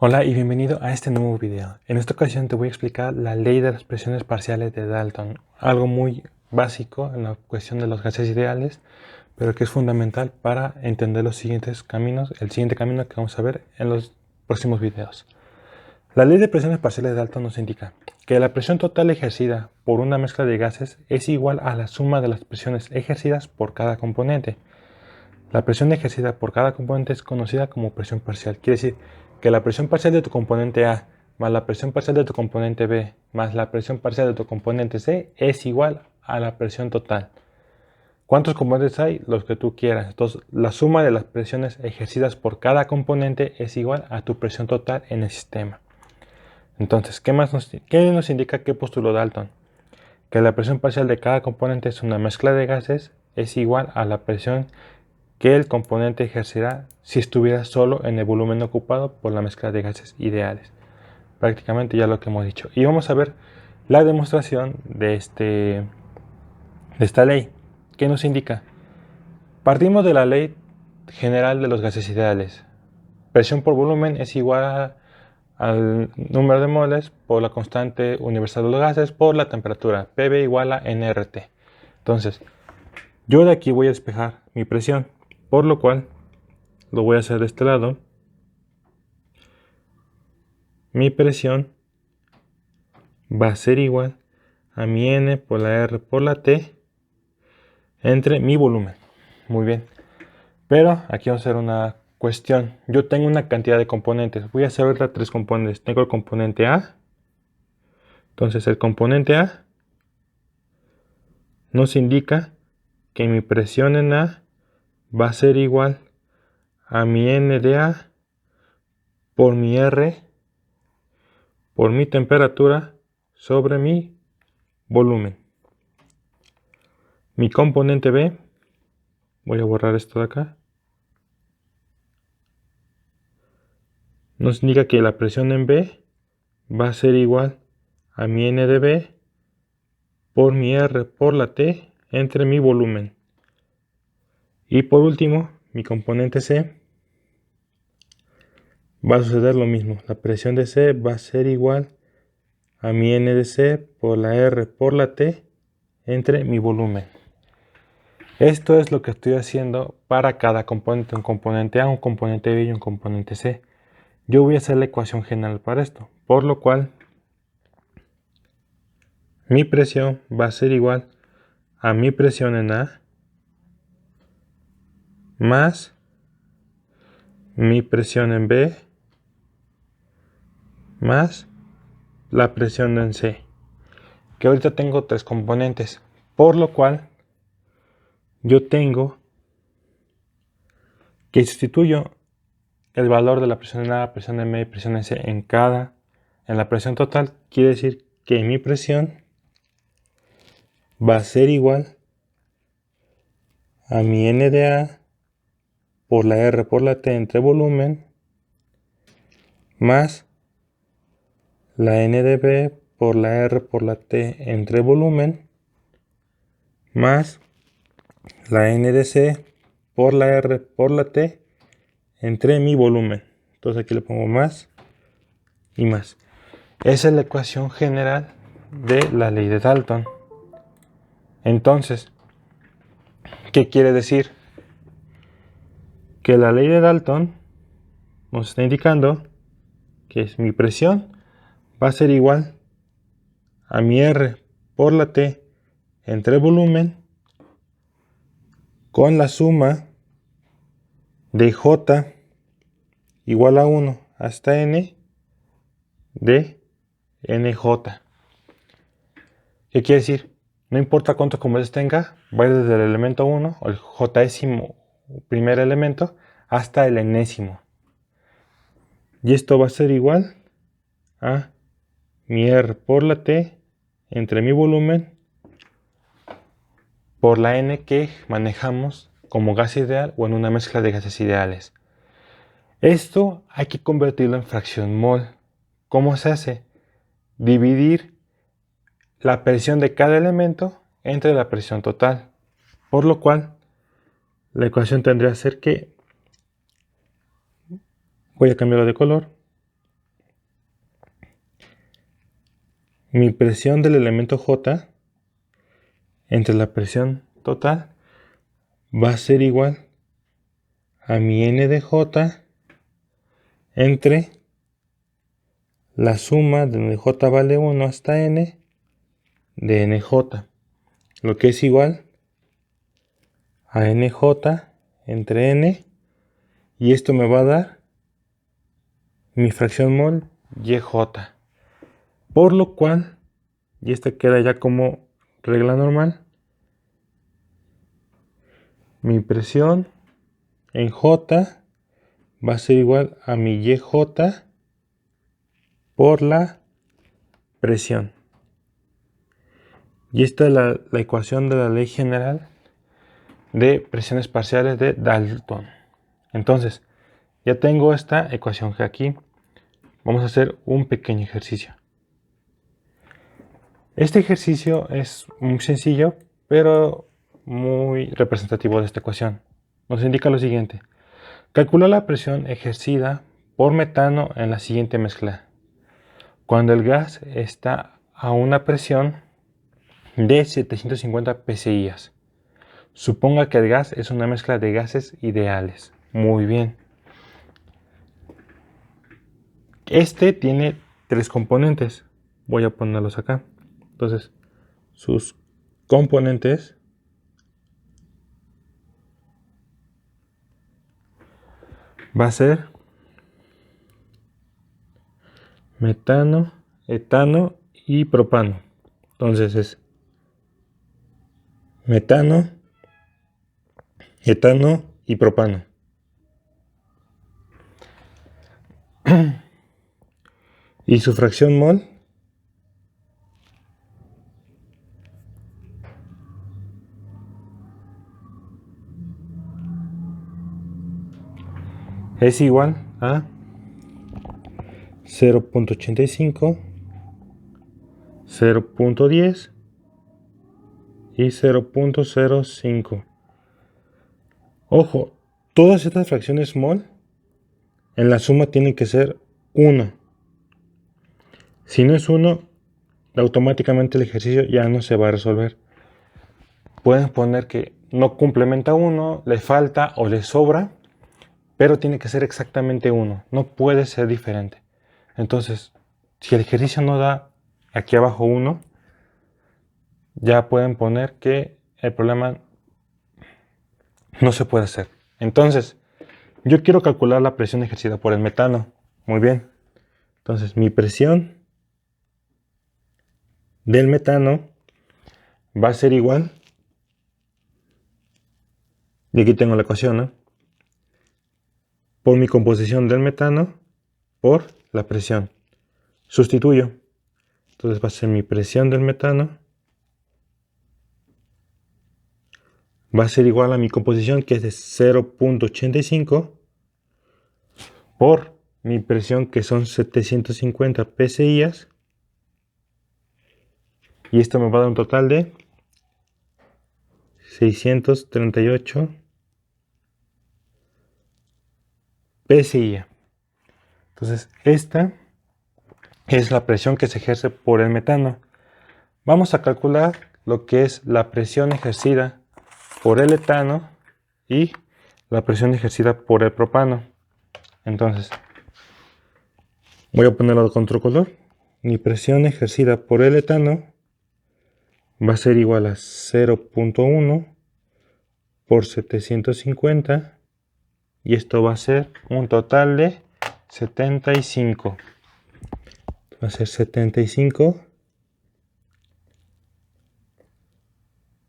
Hola y bienvenido a este nuevo video. En esta ocasión te voy a explicar la ley de las presiones parciales de Dalton, algo muy básico en la cuestión de los gases ideales, pero que es fundamental para entender los siguientes caminos, el siguiente camino que vamos a ver en los próximos videos. La ley de presiones parciales de Dalton nos indica que la presión total ejercida por una mezcla de gases es igual a la suma de las presiones ejercidas por cada componente. La presión ejercida por cada componente es conocida como presión parcial. Quiere decir que la presión parcial de tu componente A más la presión parcial de tu componente B más la presión parcial de tu componente C es igual a la presión total. ¿Cuántos componentes hay? Los que tú quieras. Entonces, la suma de las presiones ejercidas por cada componente es igual a tu presión total en el sistema. Entonces, ¿qué nos indica qué postuló Dalton? Que la presión parcial de cada componente es una mezcla de gases es igual a la presión que el componente ejercerá si estuviera solo en el volumen ocupado por la mezcla de gases ideales. Prácticamente ya lo que hemos dicho. Y vamos a ver la demostración de esta ley. ¿Qué nos indica? Partimos de la ley general de los gases ideales. Presión por volumen es igual al número de moles por la constante universal de los gases por la temperatura. PV igual a nRT. Entonces, yo de aquí voy a despejar mi presión, por lo cual lo voy a hacer de este lado. Mi presión va a ser igual a mi N por la R por la T entre mi volumen. Muy bien. Pero aquí vamos a hacer una cuestión. Yo tengo una cantidad de componentes. Voy a hacer ahorita tres componentes. Tengo el componente A. Entonces el componente A nos indica que mi presión en A va a ser igual a mi N de A por mi R por mi temperatura sobre mi volumen. Mi componente B, voy a borrar esto de acá, nos indica que la presión en B va a ser igual a mi N de B por mi R por la T entre mi volumen. Y por último, mi componente C va a suceder lo mismo. La presión de C va a ser igual a mi N de C por la R por la T entre mi volumen. Esto es lo que estoy haciendo para cada componente, un componente A, un componente B y un componente C. Yo voy a hacer la ecuación general para esto, por lo cual mi presión va a ser igual a mi presión en A más mi presión en B más la presión en C, que ahorita tengo tres componentes, por lo cual yo tengo que sustituyo el valor de la presión en A, presión en B y presión en C en la presión total. Quiere decir que mi presión va a ser igual a mi N de A por la R por la T entre volumen más la N de B por la R por la T entre volumen más la N de C por la R por la T entre mi volumen. Entonces aquí le pongo más y más. Esa es la ecuación general de la ley de Dalton. Entonces, ¿qué quiere decir? Que la ley de Dalton nos está indicando que mi presión va a ser igual a mi R por la T entre volumen con la suma de J igual a 1 hasta N de NJ. ¿Qué quiere decir? No importa cuántos componentes tenga, va a ir desde el elemento 1 o el jésimo primer elemento hasta el enésimo. Y esto va a ser igual a mi R por la T entre mi volumen por la N que manejamos como gas ideal o en una mezcla de gases ideales. Esto hay que convertirlo en fracción mol. ¿Cómo se hace? Dividir la presión de cada elemento entre la presión total. Por lo cual, la ecuación tendría que ser que, voy a cambiarlo de color, mi presión del elemento J entre la presión total va a ser igual a mi N de J entre la suma de donde J vale 1 hasta N de NJ, lo que es igual a NJ entre N, y esto me va a dar mi fracción mol YJ, por lo cual, y esta queda ya como regla normal, mi presión en J va a ser igual a mi YJ por la presión. Y esta es la ecuación de la ley general de presiones parciales de Dalton. Entonces, ya tengo esta ecuación que aquí vamos a hacer un pequeño ejercicio. Este ejercicio es muy sencillo, pero muy representativo de esta ecuación. Nos indica lo siguiente. Calcula la presión ejercida por metano en la siguiente mezcla. Cuando el gas está a una presión de 750 psi. Suponga que el gas es una mezcla de gases ideales. Muy bien. Este tiene 3 componentes. Voy a ponerlos acá. Entonces, sus componentes va a ser metano, etano y propano. Entonces es metano, etano y propano. Y su fracción mol es igual a 0.85, 0.10 y 0.05. Ojo, todas estas fracciones mol en la suma tienen que ser 1. Si no es 1, automáticamente el ejercicio ya no se va a resolver. Pueden poner que no complementa 1, le falta o le sobra, pero tiene que ser exactamente 1. No puede ser diferente. Entonces, si el ejercicio no da aquí abajo 1, ya pueden poner que el problema no se puede hacer. Entonces, yo quiero calcular la presión ejercida por el metano. Muy bien. Entonces, mi presión del metano va a ser igual, y aquí tengo la ecuación, ¿no?, por mi composición del metano por la presión. Sustituyo. Entonces va a ser mi presión del metano va a ser igual a mi composición, que es de 0.85 por mi presión, que son 750 psi, y esto me va a dar un total de 638 psi. Entonces esta es la presión que se ejerce por el metano. Vamos a calcular lo que es la presión ejercida por el etano y la presión ejercida por el propano. Entonces, voy a ponerlo con otro color. Mi presión ejercida por el etano va a ser igual a 0.1 por 750, y esto va a ser un total de 75. Va a ser 75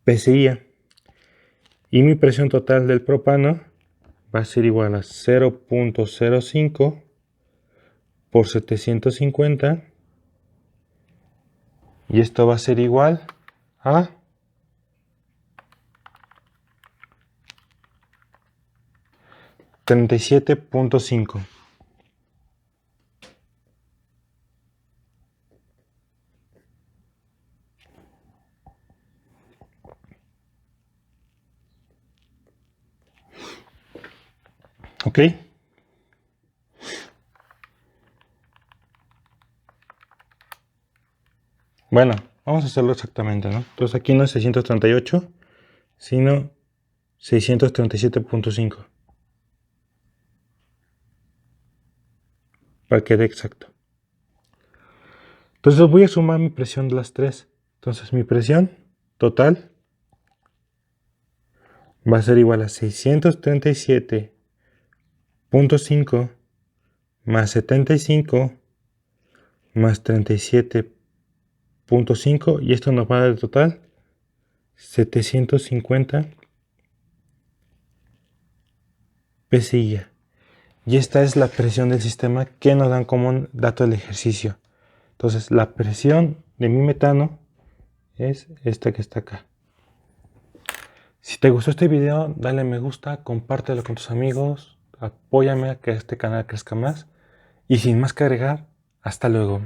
psi. Y mi presión total del propano va a ser igual a 0.05 por 750, y esto va a ser igual a 37.5. ¿Ok? Bueno, vamos a hacerlo exactamente, ¿no? Entonces aquí no es 638, sino 637.5. Para que quede exacto. Entonces voy a sumar mi presión de las tres. Entonces mi presión total va a ser igual a 637.5 más 75 más 37.5, y esto nos va a dar el total 750 psi. Y esta es la presión del sistema que nos dan como dato del ejercicio. Entonces la presión de mi metano es esta que está acá. Si te gustó este video, dale me gusta, compártelo con tus amigos, apóyame a que este canal crezca más. Y sin más que agregar, hasta luego.